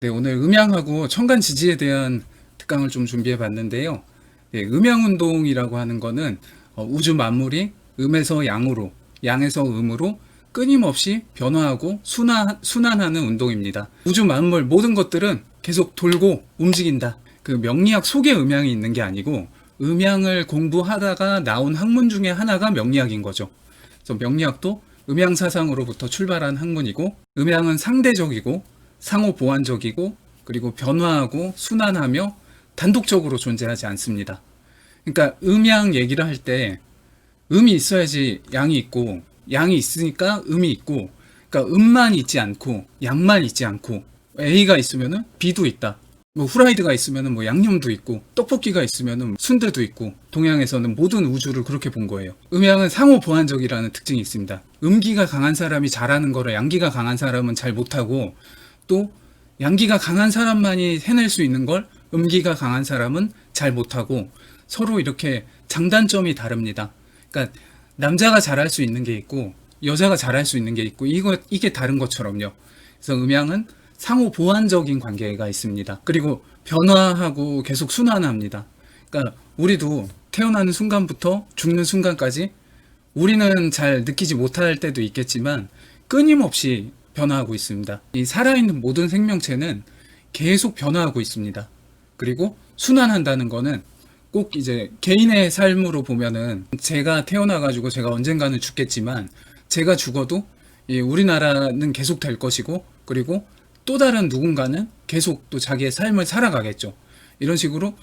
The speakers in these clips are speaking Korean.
네, 오늘 음양하고 천간 지지에 대한 특강을 좀 준비해 봤는데요. 네, 음양운동이라고 하는 거는 우주 만물이 음에서 양으로, 양에서 음으로 끊임없이 변화하고 순환하는 운동입니다. 우주 만물 모든 것들은 계속 돌고 움직인다. 그 명리학 속에 음양이 있는 게 아니고 음양을 공부하다가 나온 학문 중에 하나가 명리학인 거죠. 그래서 명리학도 음양사상으로부터 출발한 학문이고, 음양은 상대적이고 상호 보완적이고, 그리고 변화하고 순환하며 단독적으로 존재하지 않습니다. 그러니까 음양 얘기를 할 때 음이 있어야지 양이 있고, 양이 있으니까 음이 있고, 그러니까 음만 있지 않고 양만 있지 않고, A가 있으면은 B도 있다. 뭐 후라이드가 있으면은 뭐 양념도 있고, 떡볶이가 있으면은 순대도 있고, 동양에서는 모든 우주를 그렇게 본 거예요. 음양은 상호 보완적이라는 특징이 있습니다. 음기가 강한 사람이 잘하는 거를 양기가 강한 사람은 잘 못하고, 또 양기가 강한 사람만이 해낼 수 있는 걸 음기가 강한 사람은 잘 못하고, 서로 이렇게 장단점이 다릅니다. 그러니까 남자가 잘할 수 있는 게 있고 여자가 잘할 수 있는 게 있고, 이게 다른 것처럼요. 그래서 음양은 상호 보완적인 관계가 있습니다. 그리고 변화하고 계속 순환합니다. 그러니까 우리도 태어나는 순간부터 죽는 순간까지 우리는 잘 느끼지 못할 때도 있겠지만 끊임없이 변화하고 있습니다. 이 살아있는 모든 생명체는 계속 변화하고 있습니다. 그리고 순환한다는 거는 꼭 이제 개인의 삶으로 보면은, 제가 태어나가지고 제가 언젠가는 죽겠지만 제가 죽어도 이 우리나라는 계속 될 것이고, 그리고 또 다른 누군가는 계속 또 자기의 삶을 살아가겠죠. 이런 식으로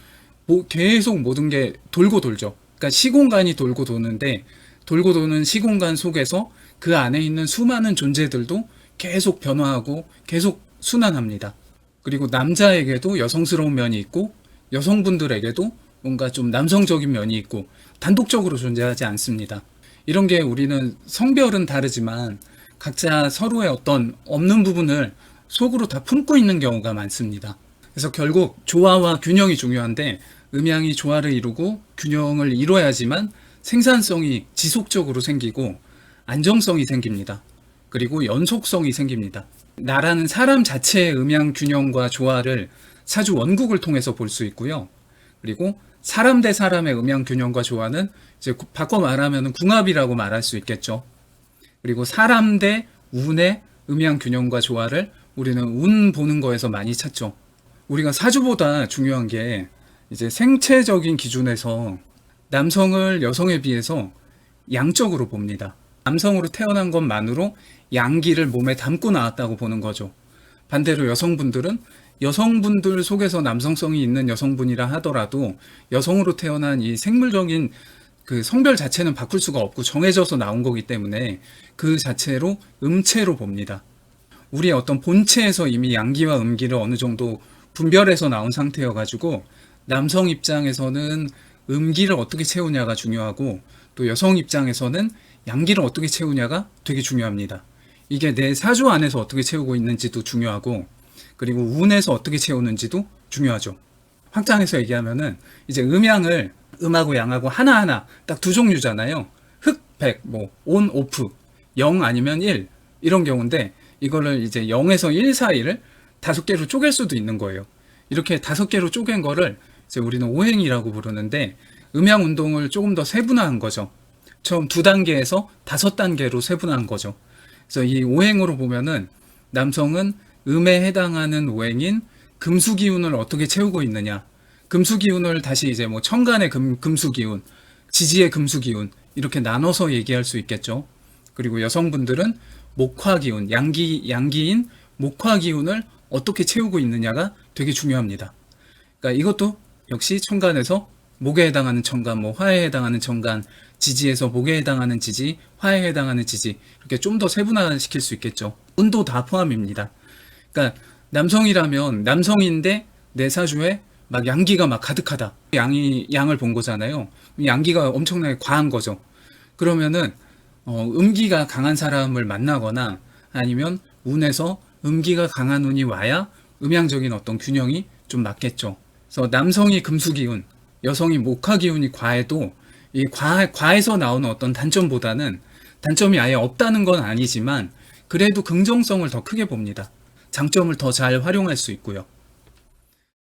계속 모든 게 돌고 돌죠. 그러니까 시공간이 돌고 도는데, 돌고 도는 시공간 속에서 그 안에 있는 수많은 존재들도 계속 변화하고 계속 순환합니다. 그리고 남자에게도 여성스러운 면이 있고, 여성분들에게도 뭔가 좀 남성적인 면이 있고, 단독적으로 존재하지 않습니다. 이런 게, 우리는 성별은 다르지만 각자 서로의 어떤 없는 부분을 속으로 다 품고 있는 경우가 많습니다. 그래서 결국 조화와 균형이 중요한데, 음양이 조화를 이루고 균형을 이뤄야지만 생산성이 지속적으로 생기고 안정성이 생깁니다. 그리고 연속성이 생깁니다. 나라는 사람 자체의 음양 균형과 조화를 사주 원국을 통해서 볼 수 있고요. 그리고 사람 대 사람의 음양 균형과 조화는 이제 바꿔 말하면 궁합이라고 말할 수 있겠죠. 그리고 사람 대 운의 음양 균형과 조화를 우리는 운 보는 거에서 많이 찾죠. 우리가 사주보다 중요한 게, 이제 생체적인 기준에서 남성을 여성에 비해서 양적으로 봅니다. 남성으로 태어난 것만으로 양기를 몸에 담고 나왔다고 보는 거죠. 반대로 여성분들은 여성분들 속에서 남성성이 있는 여성분이라 하더라도 여성으로 태어난 이 생물적인 그 성별 자체는 바꿀 수가 없고 정해져서 나온 거기 때문에 그 자체로 음체로 봅니다. 우리의 어떤 본체에서 이미 양기와 음기를 어느 정도 분별해서 나온 상태여가지고, 남성 입장에서는 음기를 어떻게 채우냐가 중요하고, 또 여성 입장에서는 양기를 어떻게 채우냐가 되게 중요합니다. 이게 내 사주 안에서 어떻게 채우고 있는지도 중요하고, 그리고 운에서 어떻게 채우는지도 중요하죠. 확장해서 얘기하면은, 이제 음양을 음하고 양하고 하나하나 딱 두 종류잖아요. 흑, 백, 뭐 온, 오프, 0 아니면 1, 이런 경우인데, 이거를 이제 0에서 1 사이를 5개로 쪼갤 수도 있는 거예요. 이렇게 5개로 쪼갠 거를 이제 우리는 오행이라고 부르는데, 음양 운동을 조금 더 세분화한 거죠. 처음 2단계에서 5단계로 세분화한 거죠. 그래서 이 오행으로 보면은, 남성은 음에 해당하는 오행인 금수기운을 어떻게 채우고 있느냐, 금수기운을 다시 이제 뭐 천간의 금수기운, 지지의 금수기운, 이렇게 나눠서 얘기할 수 있겠죠. 그리고 여성분들은 목화기운, 양기인 목화기운을 어떻게 채우고 있느냐가 되게 중요합니다. 그러니까 이것도 역시 천간에서 목에 해당하는 천간, 뭐 화에 해당하는 천간, 지지에서 목에 해당하는 지지, 화에 해당하는 지지, 이렇게 좀 더 세분화시킬 수 있겠죠. 운도 다 포함입니다. 그러니까 남성이라면, 남성인데 내 사주에 막 양기가 막 가득하다, 양을 본 거잖아요. 양기가 엄청나게 과한 거죠. 그러면은 음기가 강한 사람을 만나거나, 아니면 운에서 음기가 강한 운이 와야 음양적인 어떤 균형이 좀 맞겠죠. 그래서 남성이 금수기운, 여성이 목화기운이 과해도, 이 과해서 나오는 어떤 단점보다는, 단점이 아예 없다는 건 아니지만 그래도 긍정성을 더 크게 봅니다. 장점을 더 잘 활용할 수 있고요.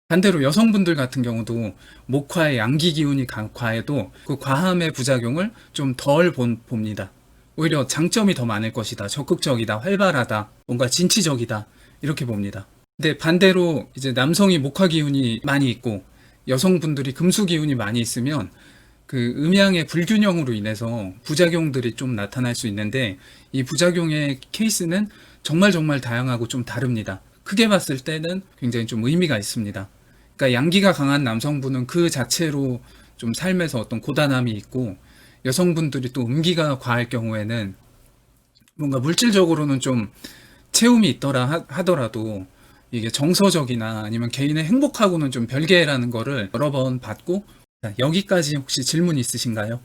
반대로 여성분들 같은 경우도 목화의 양기 기운이 과해도 그 과함의 부작용을 좀 덜 봅니다. 오히려 장점이 더 많을 것이다. 적극적이다. 활발하다. 뭔가 진취적이다. 이렇게 봅니다. 근데 반대로 이제 남성이 목화 기운이 많이 있고 여성분들이 금수 기운이 많이 있으면 그 음양의 불균형으로 인해서 부작용들이 좀 나타날 수 있는데 이 부작용의 케이스는 정말 다양하고 좀 다릅니다. 크게 봤을 때는 굉장히 좀 의미가 있습니다. 그러니까 양기가 강한 남성분은 그 자체로 좀 삶에서 어떤 고단함이 있고 여성분들이 또 음기가 과할 경우에는 뭔가 물질적으로는 좀 채움이 있더라 하더라도 이게 정서적이나 아니면 개인의 행복하고는 좀 별개라는 거를 여러 번 봤고, 여기까지 혹시 질문 있으신가요?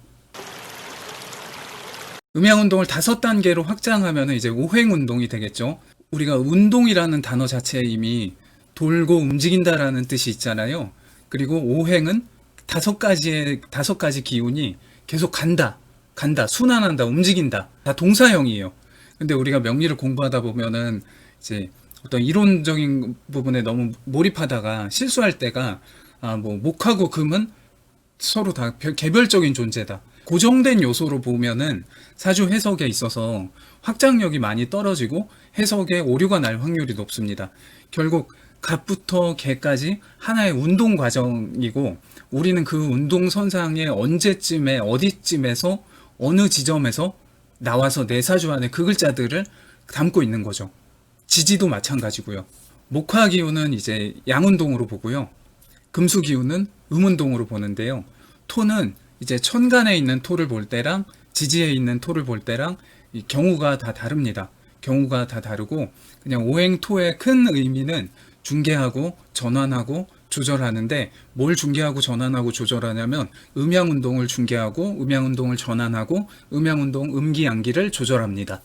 음양운동을 5단계로 확장하면 이제 오행운동이 되겠죠. 우리가 운동이라는 단어 자체에 이미 돌고 움직인다라는 뜻이 있잖아요. 그리고 오행은 5가지 기운이 계속 간다, 순환한다, 움직인다. 다 동사형이에요. 근데 우리가 명리를 공부하다 보면은 이제 어떤 이론적인 부분에 너무 몰입하다가 실수할 때가 뭐 목하고 금은 서로 다 개별적인 존재다. 고정된 요소로 보면은 사주 해석에 있어서 확장력이 많이 떨어지고 해석에 오류가 날 확률이 높습니다. 결국 갑부터 개까지 하나의 운동 과정이고 우리는 그 운동 선상에 언제쯤에 어디쯤에서 어느 지점에서 나와서 내 사주 안에 그 글자들을 담고 있는 거죠. 지지도 마찬가지고요. 목화 기운은 이제 양운동으로 보고요. 금수 기운은 음운동으로 보는데요. 토는 이제 천간에 있는 토를 볼 때랑 지지에 있는 토를 볼 때랑 이 경우가 다 다릅니다. 경우가 다 다르고 그냥 오행토의 큰 의미는 중개하고 전환하고 조절하는데 뭘 중개하고 전환하고 조절하냐면 음양운동을 중개하고 음양운동을 전환하고 음양운동 음기양기를 조절합니다.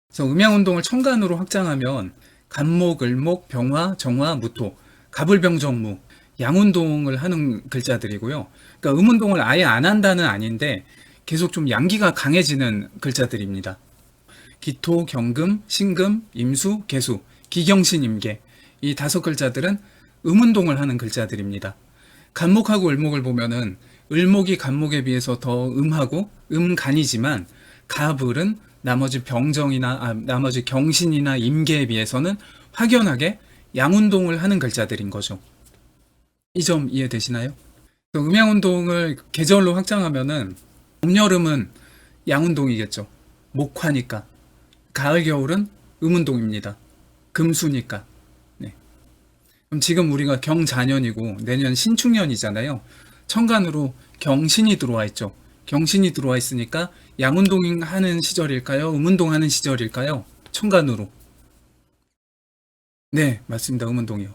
그래서 음양운동을 천간으로 확장하면 간목, 을목, 병화, 정화, 무토, 갑을병정무 양운동을 하는 글자들이고요. 그러니까 음운동을 아예 안 한다는 아닌데 계속 좀 양기가 강해지는 글자들입니다. 기토, 경금, 신금, 임수, 계수, 기경신, 임계 이 5글자들은 음운동을 하는 글자들입니다. 간목하고 을목을 보면은 을목이 간목에 비해서 더 음하고 음간이지만 갑을은 나머지 나머지 경신이나 임계에 비해서는 확연하게 양운동을 하는 글자들인 거죠. 이 점 이해되시나요? 음양운동을 계절로 확장하면은 봄, 여름은 양운동이겠죠. 목화니까. 가을, 겨울은 음운동입니다. 금수니까. 네. 그럼 지금 우리가 경자년이고 내년 신축년이잖아요. 천간으로 경신이 들어와 있죠. 경신이 들어와 있으니까 양운동 하는 시절일까요? 음운동 하는 시절일까요? 천간으로. 네, 맞습니다. 음운동이요.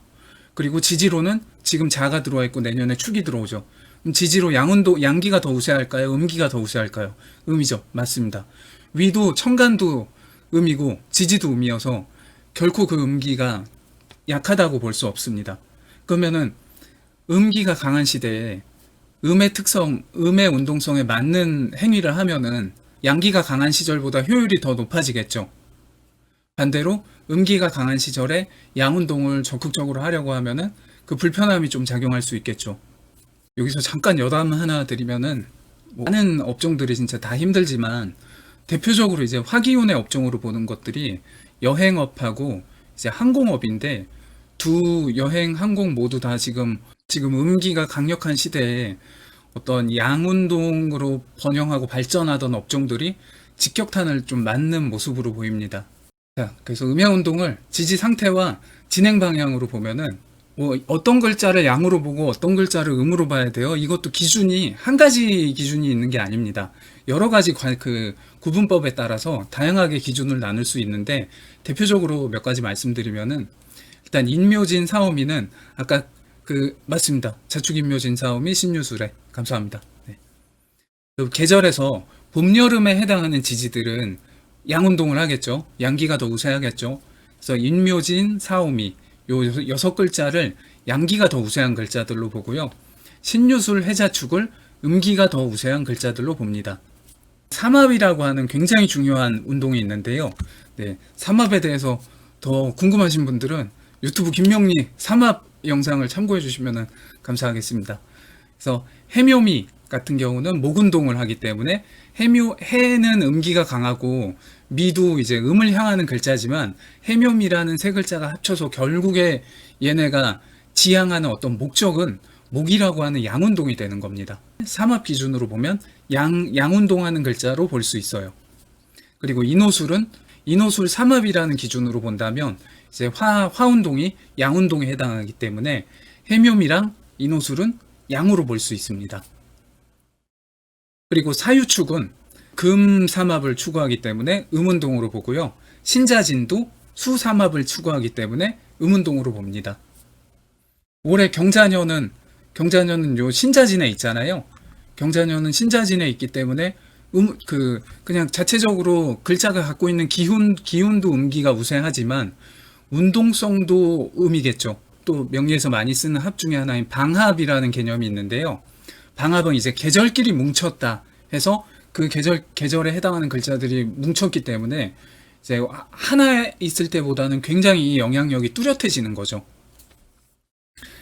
그리고 지지로는 지금 자가 들어와 있고 내년에 축이 들어오죠. 그럼 지지로 양기가 더 우세할까요? 음기가 더 우세할까요? 음이죠. 맞습니다. 위도 천간도 음이고 지지도 음이어서 결코 그 음기가 약하다고 볼 수 없습니다. 그러면은 음기가 강한 시대에 음의 특성, 음의 운동성에 맞는 행위를 하면은 양기가 강한 시절보다 효율이 더 높아지겠죠. 반대로 음기가 강한 시절에 양운동을 적극적으로 하려고 하면은 그 불편함이 좀 작용할 수 있겠죠. 여기서 잠깐 여담 하나 드리면은 많은 업종들이 진짜 다 힘들지만 대표적으로 이제 화기운의 업종으로 보는 것들이 여행업하고 이제 항공업인데 두 여행, 항공 모두 다 지금 음기가 강력한 시대에 어떤 양운동으로 번영하고 발전하던 업종들이 직격탄을 좀 맞는 모습으로 보입니다. 자, 그래서 음양운동을 지지 상태와 진행 방향으로 보면은 뭐 어떤 글자를 양으로 보고 어떤 글자를 음으로 봐야 돼요. 이것도 기준이 한 가지 기준이 있는 게 아닙니다. 여러 가지 그 구분법에 따라서 다양하게 기준을 나눌 수 있는데 대표적으로 몇 가지 말씀드리면은 일단 인묘진 사오미는 아까 맞습니다. 자축인묘진 사오미 신유술에 감사합니다. 네. 계절에서 봄, 여름에 해당하는 지지들은 양운동을 하겠죠. 양기가 더 우세하겠죠. 그래서 인묘진, 사오미 요 6글자를 양기가 더 우세한 글자들로 보고요. 신유술, 해자축을 음기가 더 우세한 글자들로 봅니다. 삼합이라고 하는 굉장히 중요한 운동이 있는데요. 네, 삼합에 대해서 더 궁금하신 분들은 유튜브 김명리 삼합 영상을 참고해 주시면 감사하겠습니다. 그래서 해묘미 같은 경우는 목 운동을 하기 때문에 해는 음기가 강하고 미도 이제 음을 향하는 글자지만 해묘미라는 세 글자가 합쳐서 결국에 얘네가 지향하는 어떤 목적은 목이라고 하는 양운동이 되는 겁니다. 삼합 기준으로 보면 양운동하는 글자로 볼 수 있어요. 그리고 인호술 삼합이라는 기준으로 본다면 이제 화운동이 양운동에 해당하기 때문에 해묘미랑 인호술은 양으로 볼 수 있습니다. 그리고 사유축은 금 삼합을 추구하기 때문에 음운동으로 보고요. 신자진도 수 삼합을 추구하기 때문에 음운동으로 봅니다. 올해 경자년은 요 신자진에 있잖아요. 경자년은 신자진에 있기 때문에 그냥 자체적으로 글자가 갖고 있는 기운도 음기가 우세하지만 운동성도 음이겠죠. 또 명리에서 많이 쓰는 합 중에 하나인 방합이라는 개념이 있는데요. 방합은 이제 계절끼리 뭉쳤다 해서 그 계절에 해당하는 글자들이 뭉쳤기 때문에 이제 하나 있을 때보다는 굉장히 이 영향력이 뚜렷해지는 거죠.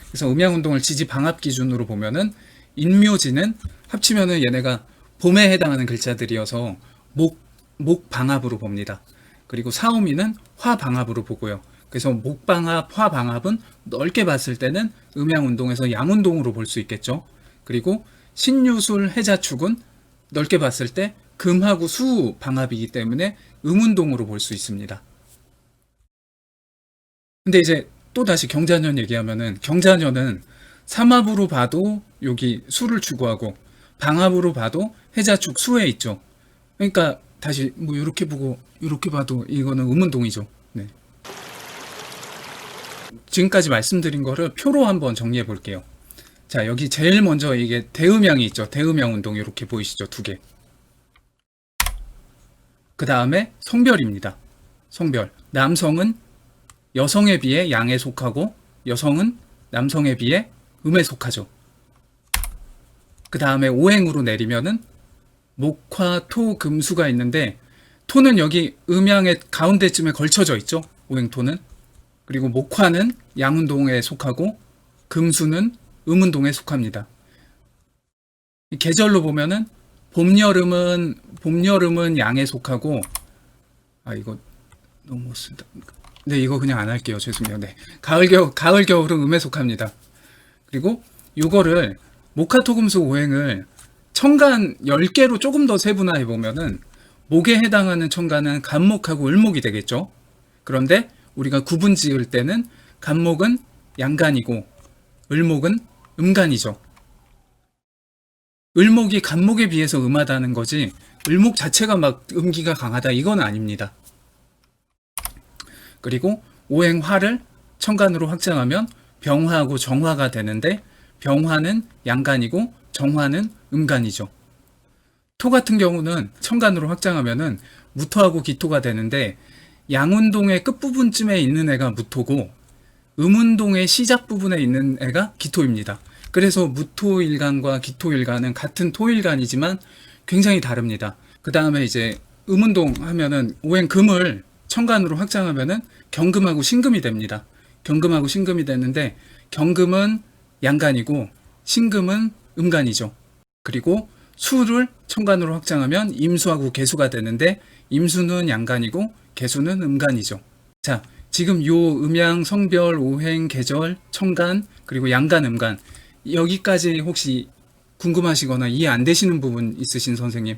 그래서 음양운동을 지지 방합 기준으로 보면은 인묘지는 합치면은 얘네가 봄에 해당하는 글자들이어서 목 방합으로 봅니다. 그리고 사오미는 화 방합으로 보고요. 그래서 목 방합, 화 방합은 넓게 봤을 때는 음양운동에서 양운동으로 볼 수 있겠죠. 그리고 신유술 해자축은 넓게 봤을 때 금하고 수 방합이기 때문에 음운동으로 볼 수 있습니다. 근데 이제 또 다시 경자년 얘기하면은 경자년은 삼합으로 봐도 여기 수를 추구하고 방합으로 봐도 해자축 수에 있죠. 그러니까 다시 뭐 이렇게 보고 이렇게 봐도 이거는 음운동이죠. 네. 지금까지 말씀드린 거를 표로 한번 정리해 볼게요. 자, 여기 제일 먼저 이게 대음양이 있죠. 대음양 운동 이렇게 보이시죠? 두 개. 그 다음에 성별입니다. 성별. 남성은 여성에 비해 양에 속하고 여성은 남성에 비해 음에 속하죠. 그 다음에 오행으로 내리면은 목화, 토, 금수가 있는데 토는 여기 음양의 가운데쯤에 걸쳐져 있죠. 오행토는. 그리고 목화는 양운동에 속하고 금수는 음운동에 속합니다. 계절로 보면은 봄, 여름은 양에 속하고 이거 너무 못 쓴다. 네, 이거 그냥 안 할게요. 죄송해요. 네. 가을, 겨울은 음에 속합니다. 그리고 요거를 목화토금수 오행을 천간 10개로 조금 더 세분화해 보면은 목에 해당하는 천간은 간목하고 을목이 되겠죠. 그런데 우리가 구분 지을 때는 간목은 양간이고 을목은 음간이죠. 을목이 간목에 비해서 음하다는 거지 을목 자체가 막 음기가 강하다 이건 아닙니다. 그리고 오행화를 천간으로 확장하면 병화하고 정화가 되는데 병화는 양간이고 정화는 음간이죠. 토 같은 경우는 천간으로 확장하면은 무토하고 기토가 되는데 양운동의 끝부분쯤에 있는 애가 무토고 음운동의 시작 부분에 있는 애가 기토입니다. 그래서 무토일간과 기토일간은 같은 토일간이지만 굉장히 다릅니다. 그 다음에 이제 음운동 하면은 오행금을 천간으로 확장하면은 경금하고 신금이 됩니다. 경금하고 신금이 되는데 경금은 양간이고 신금은 음간이죠. 그리고 수를 천간으로 확장하면 임수하고 계수가 되는데 임수는 양간이고 계수는 음간이죠. 자, 지금 요 음양, 성별, 오행, 계절, 천간, 그리고 양간, 음간 여기까지 혹시 궁금하시거나 이해 안 되시는 부분 있으신 선생님?